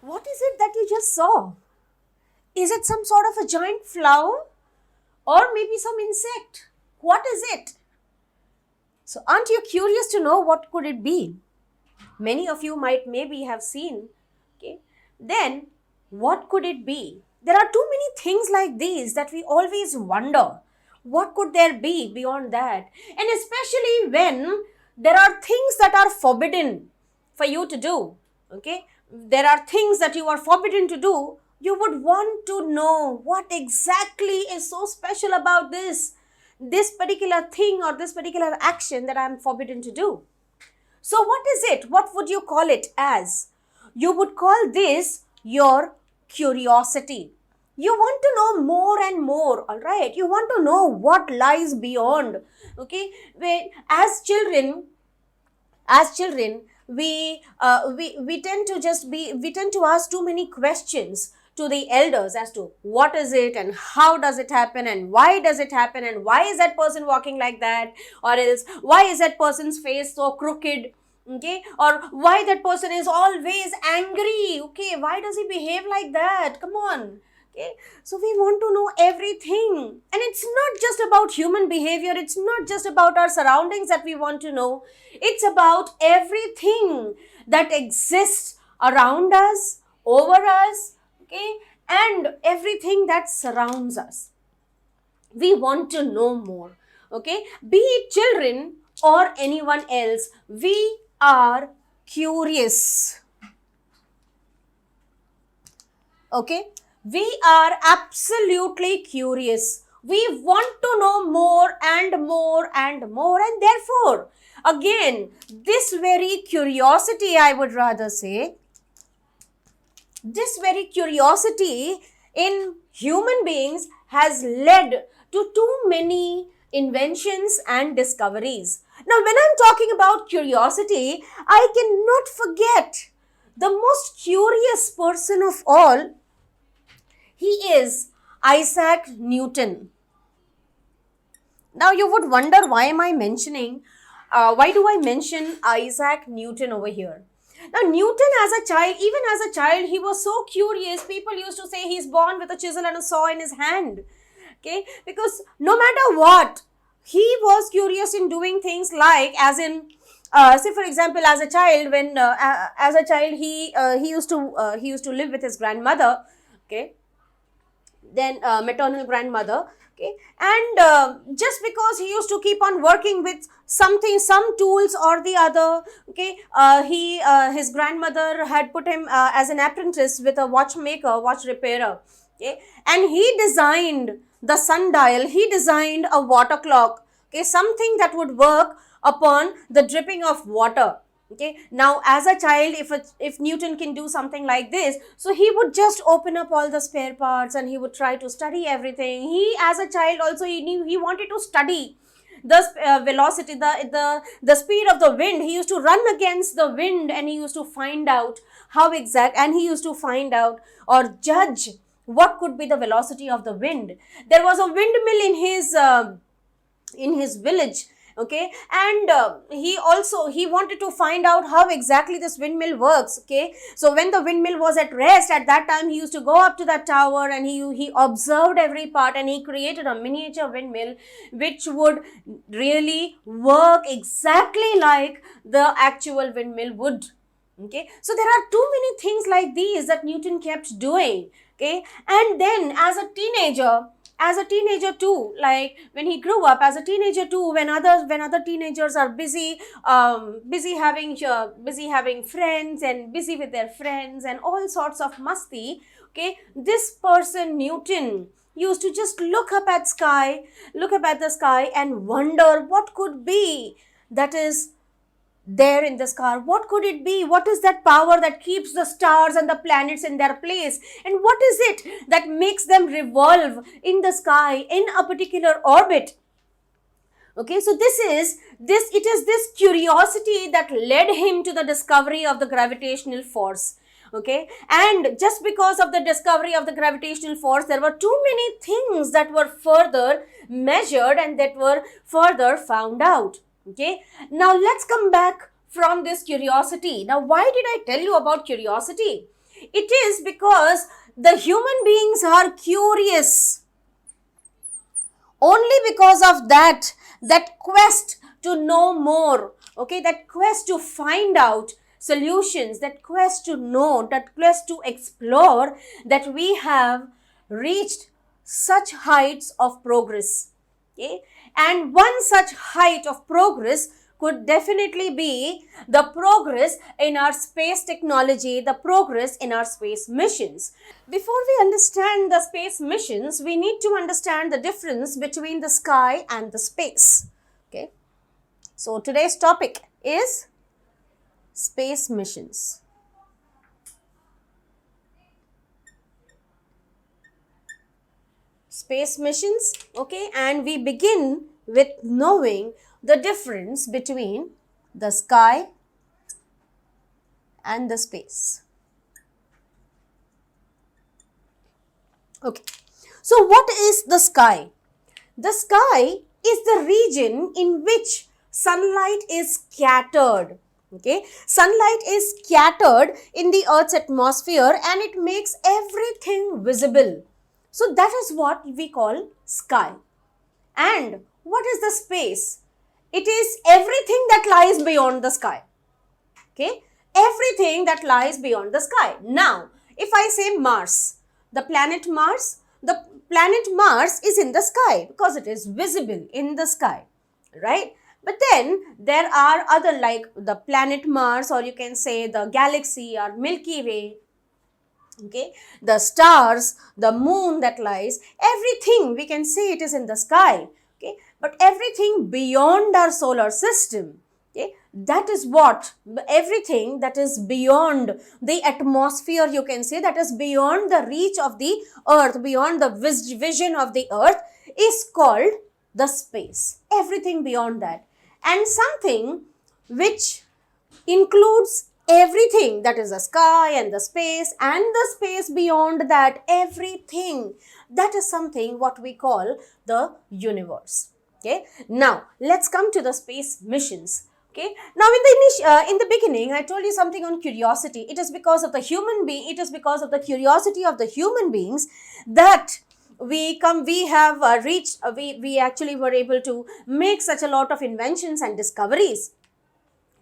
What is it that you just saw? Is it some sort of a giant flower? Or maybe some insect? What is it? So aren't you curious to know what could it be? Many of you might maybe have seen. Okay. Then what could it be? There are too many things like these that we always wonder. What could there be beyond that? And especially when there are things that are forbidden for you to do. Okay. There are things that you are forbidden to do. You would want to know what exactly is so special about this particular thing or this particular action that I am forbidden to do. So what is it? What would you call it as? You would call this your curiosity. You want to know more and more, all right? You want to know what lies beyond, okay? As children, we tend to ask too many questions to the elders as to what is it and how does it happen and why does it happen and why is that person walking like that, or else why is that person's face so crooked, okay, or why that person is always angry, okay, why does he behave like that, come on. Okay, so we want to know everything, and it's not just about human behavior, it's not just about our surroundings that we want to know, it's about everything that exists around us, over us, okay, and everything that surrounds us. We want to know more, okay, be it children or anyone else, we are curious, okay. We are absolutely curious. We want to know more and more and more, and therefore, again, this very curiosity, I would rather say, this very curiosity in human beings has led to too many inventions and discoveries. Now, when I'm talking about curiosity, I cannot forget the most curious person of all. He is Isaac Newton. Now you would wonder, why do I mention Isaac Newton over here? Now Newton even as a child, he was so curious. People used to say he's born with a chisel and a saw in his hand. Okay, because no matter what, he was curious in doing things like, as in, say for example, as a child, he used to live with his grandmother. Okay, then maternal grandmother, okay, and just because he used to keep on working with some tools or the other, okay, his grandmother had put him as an apprentice with a watch repairer, okay, and he designed the sundial, he designed a water clock, okay, something that would work upon the dripping of water. Okay, now as a child, if Newton can do something like this, so he would just open up all the spare parts and he would try to study everything. He, as a child also, he knew, he wanted to study the velocity, the speed of the wind. He used to run against the wind and he used to find out and he used to find out or judge what could be the velocity of the wind. There was a windmill in his village, okay, and he wanted to find out how exactly this windmill works, okay. So when the windmill was at rest, at that time he used to go up to that tower and he observed every part and he created a miniature windmill which would really work exactly like the actual windmill would. Okay, so there are too many things like these that Newton kept doing, okay. And then as a teenager too, like when he grew up as a teenager too, when other teenagers are busy having friends and busy with their friends and all sorts of musty, okay, this person Newton used to just look up at the sky and wonder what could be that is there in the sky? What could it be? What is that power that keeps the stars and the planets in their place? And what is it that makes them revolve in the sky in a particular orbit? Okay, so it is this curiosity that led him to the discovery of the gravitational force. Okay, and just because of the discovery of the gravitational force, there were too many things that were further measured and that were further found out. Okay, now let's come back from this curiosity. Now, why did I tell you about curiosity? It is because the human beings are curious. Only because of that quest to know more, okay, that quest to find out solutions, that quest to know, that quest to explore, that we have reached such heights of progress. Okay, and one such height of progress could definitely be the progress in our space technology, the progress in our space missions. Before we understand the space missions, we need to understand the difference between the sky and the space. Okay, so today's topic is space missions. Space missions, okay, and we begin with knowing the difference between the sky and the space. Okay, so what is the sky? The sky is the region in which sunlight is scattered. Okay, sunlight is scattered in the Earth's atmosphere and it makes everything visible. So that is what we call sky. And what is the space? It is everything that lies beyond the sky. Okay, everything that lies beyond the sky. Now, if I say Mars, the planet Mars is in the sky because it is visible in the sky, right? But then there are other, like the planet Mars, or you can say the galaxy or Milky Way, okay, the stars, the moon that lies, everything we can say it is in the sky. Okay, but everything beyond our solar system, okay, that is what, everything that is beyond the atmosphere, you can say, that is beyond the reach of the earth, beyond the vision of the earth, is called the space. Everything beyond that. And something which includes everything, that is the sky and the space beyond that, everything, that is something what we call the universe. Okay, now let's come to the space missions. Okay, now in the beginning I told you something on curiosity. It is because of the curiosity of the human beings that we actually were able to make such a lot of inventions and discoveries.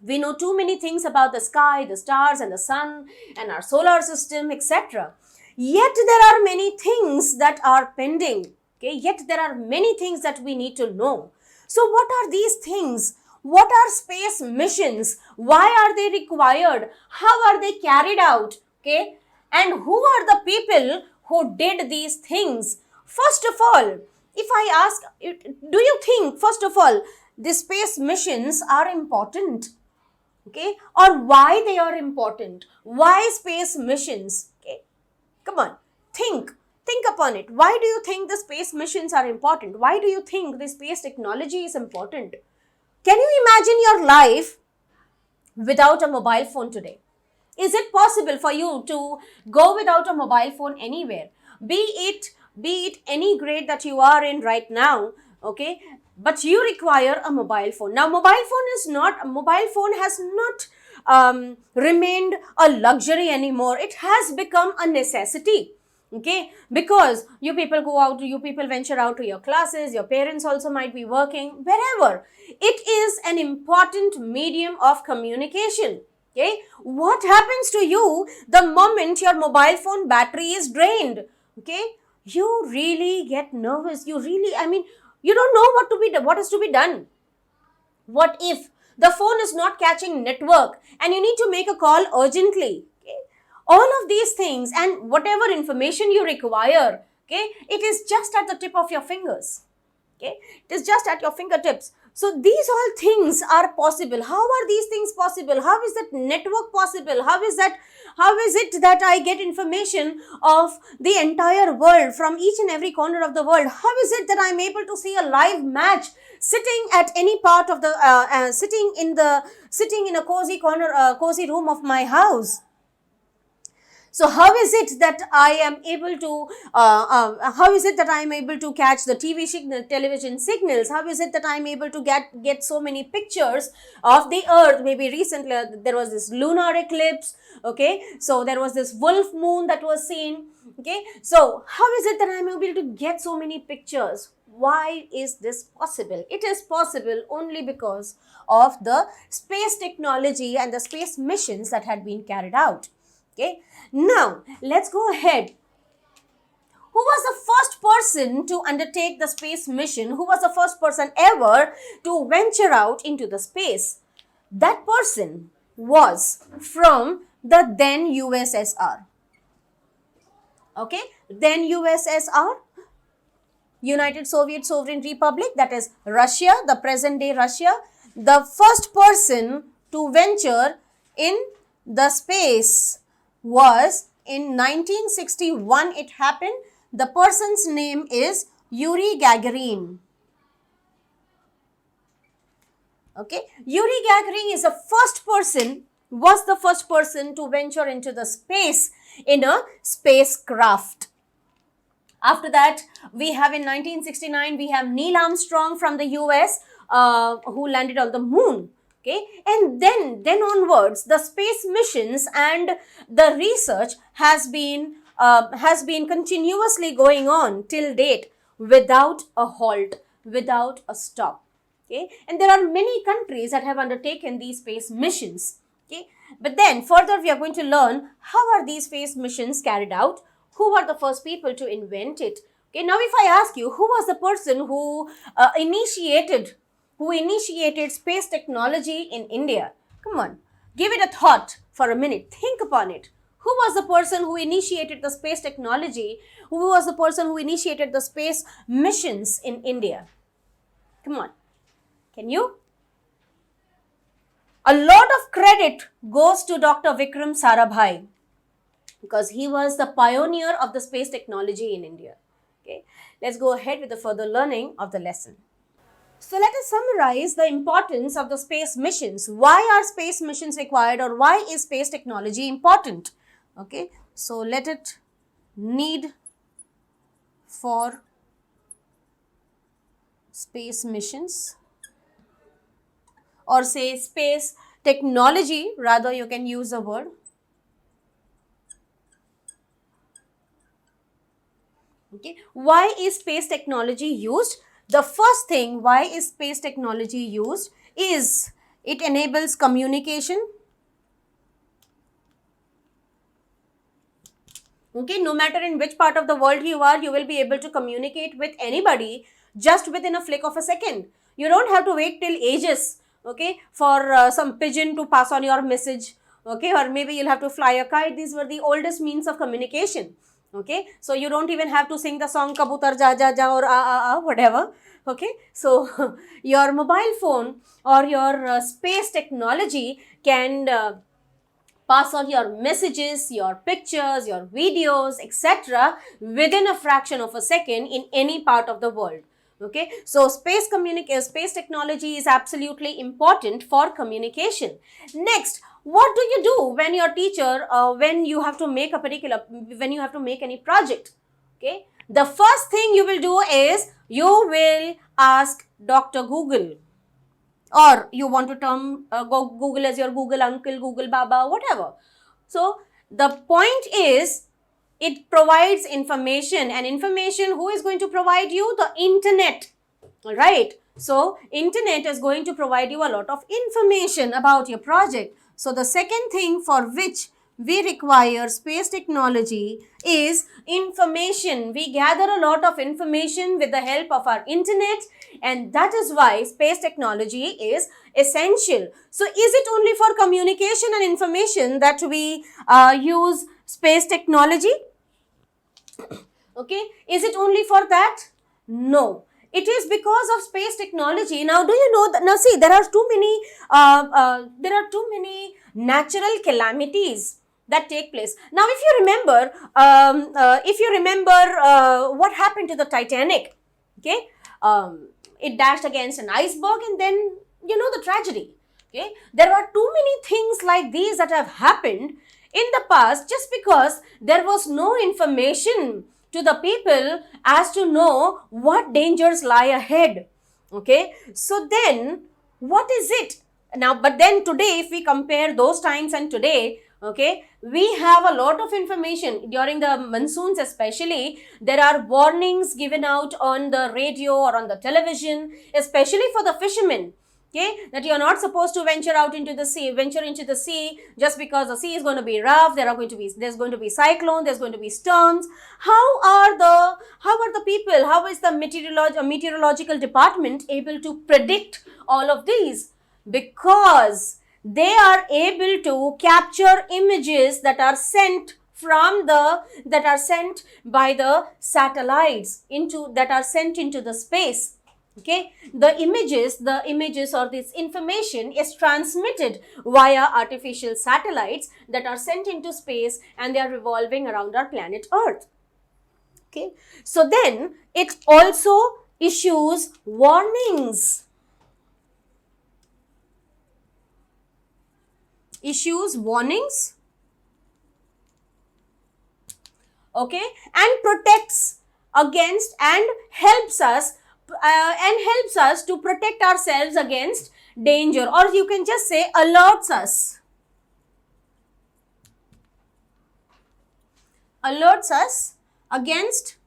We know too many things about the sky, the stars and the sun and our solar system, etc. Yet there are many things that are pending. Okay, yet there are many things that we need to know. So what are these things? What are space missions? Why are they required? How are they carried out? Okay, and who are the people who did these things? First of all, if I ask, do you think, first of all, the space missions are important? Okay, or why they are important? Why space missions? Okay, come on, think upon it. Why do you think the space missions are important? Why do you think the space technology is important? Can you imagine your life without a mobile phone today? Is it possible for you to go without a mobile phone anywhere? Be it any grade that you are in right now, okay? But you require a mobile phone. Now, mobile phone has not remained a luxury anymore. It has become a necessity. Okay, because you people venture out to your classes, your parents also might be working, wherever. It is an important medium of communication. Okay, what happens to you the moment your mobile phone battery is drained? Okay, you really get nervous. You don't know what is to be done. What if the phone is not catching network and you need to make a call urgently? Okay, all of these things and whatever information you require, okay, it is just at the tip of your fingers. Okay, it is just at your fingertips. So these all things are possible. How are these things possible? How is that network possible? How is it that I get information of the entire world from each and every corner of the world? How is it that I'm able to see a live match sitting at any part of the sitting in a cozy corner, cozy room of my house? So how is it that I am able to catch the television signals? How is it that I am able to get so many pictures of the earth? Maybe recently there was this lunar eclipse. Okay, so there was this wolf moon that was seen. Okay, so how is it that I am able to get so many pictures? Why is this possible? It is possible only because of the space technology and the space missions that had been carried out. Okay, now let's go ahead. Who was the first person to undertake the space mission? Who was the first person ever to venture out into the space? That person was from the then USSR. Okay, then USSR, United Soviet Sovereign Republic, that is Russia, the present day Russia. The first person to venture in the space was in 1961. It happened. The person's name is Yuri Gagarin. Okay, Yuri Gagarin is was the first person to venture into the space in a spacecraft. After that, we have in 1969, we have Neil Armstrong from the US who landed on the moon. Okay, and then onwards, the space missions and the research has been continuously going on till date without a halt, without a stop. Okay, and there are many countries that have undertaken these space missions. Okay, but then further we are going to learn how are these space missions carried out, who were the first people to invent it. Okay, now if I ask you, who was the person who initiated space technology in India? Come on, give it a thought for a minute. Think upon it. Who was the person who initiated the space technology? Who was the person who initiated the space missions in India? Come on. Can you? A lot of credit goes to Dr. Vikram Sarabhai because he was the pioneer of the space technology in India. Okay, let's go ahead with the further learning of the lesson. So let us summarize the importance of the space missions. Why are space missions required, or why is space technology important? Okay, so let it need for space missions, or say space technology, rather you can use the word. Okay, why is space technology used? The first thing, why is space technology used, is it enables communication. Okay, no matter in which part of the world you are, you will be able to communicate with anybody just within a flick of a second. You don't have to wait till ages, okay, for some pigeon to pass on your message, okay, or maybe you'll have to fly a kite. These were the oldest means of communication. Okay, so you don't even have to sing the song Kabutar Ja Ja Ja or whatever. Okay, so your mobile phone or your space technology can pass on your messages, your pictures, your videos, etc. within a fraction of a second in any part of the world. Okay, so space technology is absolutely important for communication. Next, what do you do when your teacher, when you have to make any project? Okay, the first thing you will do is you will ask Dr. Google, or you want to term Google as your Google uncle, Google Baba, whatever. So the point is, it provides information, and information, who is going to provide you? The internet. All right. So internet is going to provide you a lot of information about your project. So the second thing for which we require space technology is information. We gather a lot of information with the help of our internet, and that is why space technology is essential. So is it only for communication and information that we use space technology? Okay, is it only for that? No, It is because of space technology. Now, do you know that? Now, see, there are too many natural calamities that take place. Now, if you remember what happened to the Titanic, okay, it dashed against an iceberg, and then you know the tragedy. Okay, there are too many things like these that have happened in the past just because there was no information to the people as to know what dangers lie ahead. Okay, so then what is it now? But then today, if we compare those times and today, okay, we have a lot of information. During the monsoons especially, there are warnings given out on the radio or on the television, especially for the fishermen. Okay, that you are not supposed to venture into the sea just because the sea is going to be rough. There's going to be cyclone, there's going to be storms. How are the people, how is the meteorological department able to predict all of these? Because they are able to capture images that are sent by the satellites that are sent into the space. Okay, the images or this information is transmitted via artificial satellites that are sent into space, and they are revolving around our planet Earth. Okay, so then it also issues warnings. Okay, and protects against and helps us to protect ourselves against danger, or you can just say alerts us against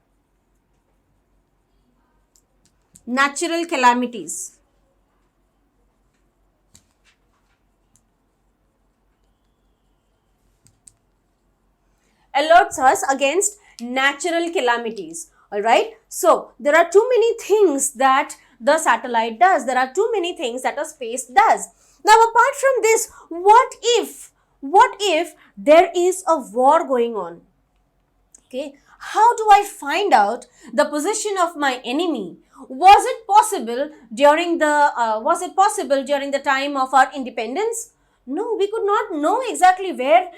natural calamities. Alerts us against natural calamities. All right. So there are too many things that the satellite does. There are too many things that a space does. Now, apart from this, what if there is a war going on? Okay. How do I find out the position of my enemy? Was it possible during the time of our independence? No, we could not know exactly where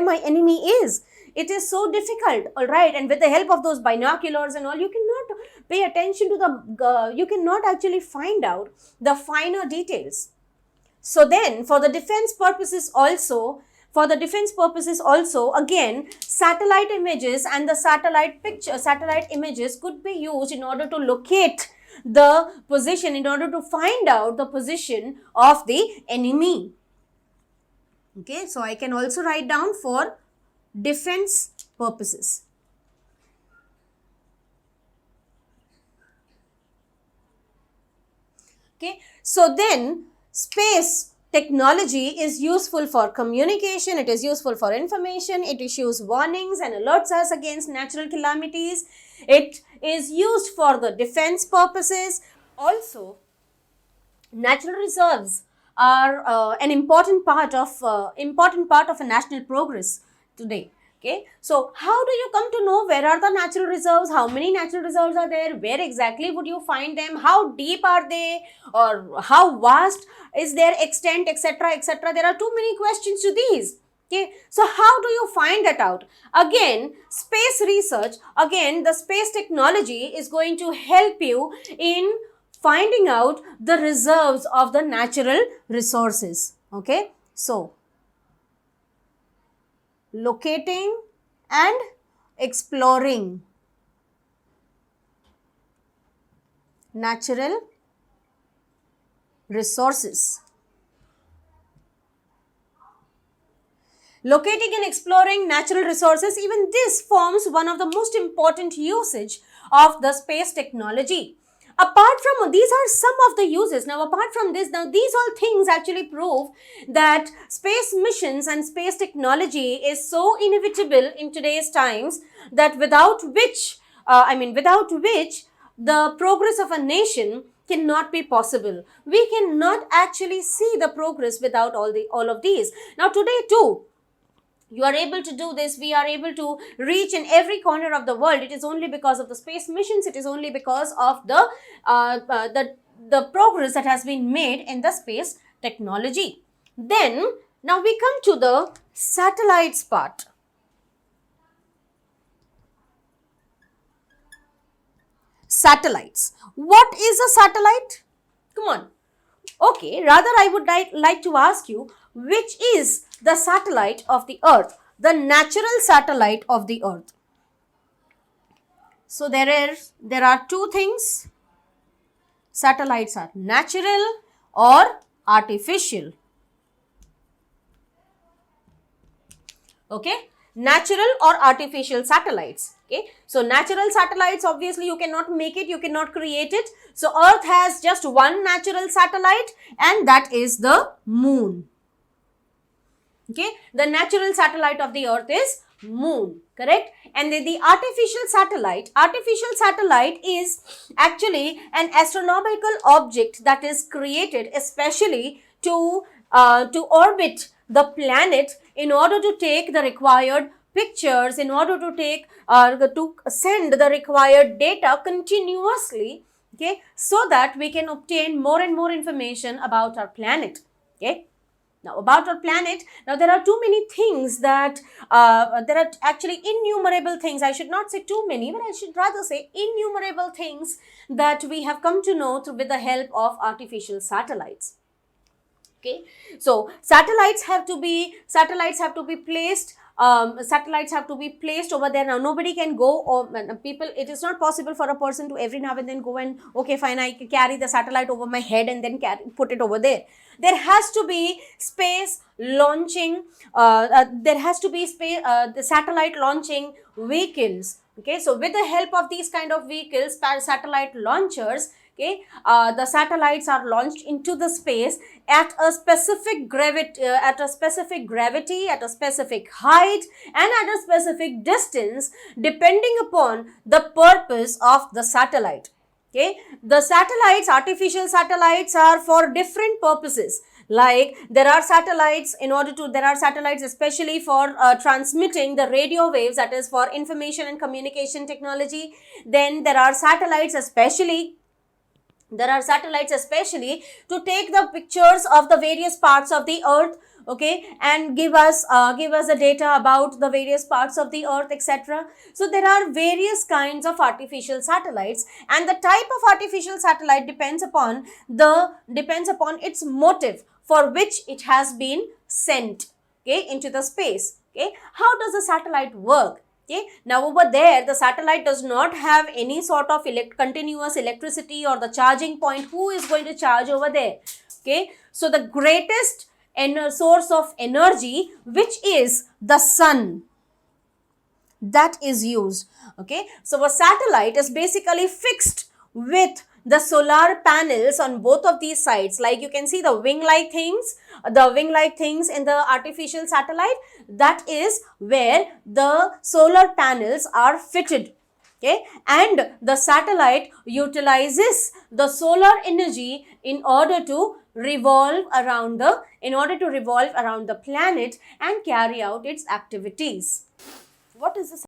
my enemy is. It is so difficult, all right. And with the help of those binoculars and all, you cannot pay attention to you cannot actually find out the finer details. So then, for the defense purposes also, again, satellite images and the satellite images could be used in order to locate the position, in order to find out the position of the enemy. Okay, so I can also write down for defense purposes. Okay, so then space technology is useful for communication, it is useful for information, it issues warnings and alerts us against natural calamities, it is used for the defense purposes. Also, natural reserves are an important part of a national progress today. Okay, so how do you come to know where are the natural reserves? How many natural reserves are there? Where exactly would you find them? How deep are they? Or how vast is their extent, etc., etc.? There are too many questions to these. Okay, so how do you find that out? Again, space research, again, the space technology is going to help you in finding out the reserves of the natural resources. Okay, so locating and exploring natural resources. Locating and exploring natural resources, even this forms one of the most important usage of the space technology. Apart from, these are some of the uses. Now, apart from this, now these all things actually prove that space missions and space technology is so inevitable in today's times that without which the progress of a nation cannot be possible. We cannot actually see the progress without all of these. Now, today too, you are able to do this, we are able to reach in every corner of the world, it is only because of the space missions, it is only because of the progress that has been made in the space technology. Then, now we come to the satellites part. Satellites. What is a satellite? Come on. Okay, rather I would like to ask you, which is the satellite of the earth, the natural satellite of the earth? So there are two things. Satellites are natural or artificial. Okay, natural or artificial satellites. Okay, so natural satellites, obviously you cannot make it, you cannot create it. So earth has just one natural satellite, and that is the moon. Okay, the natural satellite of the earth is moon, correct? And then the artificial satellite is actually an astronomical object that is created especially to orbit the planet in order to take the required pictures, in order to take to send the required data continuously, okay, so that we can obtain more and more information about our planet. Okay, now about our planet, now there are too many things that there are actually innumerable things, I should not say too many, but I should rather say innumerable things that we have come to know with the help of artificial satellites. Okay, so satellites have to be placed over there. Now nobody can go, or people, it is not possible for a person to every now and then go and, okay fine, I can carry the satellite over my head and then put it over there. There has to be space launching, there has to be the satellite launching vehicles. Okay, so with the help of these kind of vehicles, satellite launchers, okay, the satellites are launched into the space at a specific gravity, at a specific height, and at a specific distance, depending upon the purpose of the satellite. Okay, the satellites, artificial satellites, are for different purposes. Like there are satellites especially for transmitting the radio waves, that is for information and communication technology. Then there are satellites especially to take the pictures of the various parts of the earth, okay, and give us the data about the various parts of the earth, etc. So there are various kinds of artificial satellites, and the type of artificial satellite depends upon its motive for which it has been sent, okay, into the space. Okay, how does the satellite work? Okay, now over there the satellite does not have any sort of continuous electricity or the charging point. Who is going to charge over there? Okay, so the greatest source of energy, which is the sun, that is used. Okay, so a satellite is basically fixed with the solar panels on both of these sides. Like you can see the wing-like things in the artificial satellite, that is where the solar panels are fitted. Okay, and the satellite utilizes the solar energy in order to revolve around the planet and carry out its activities. What is the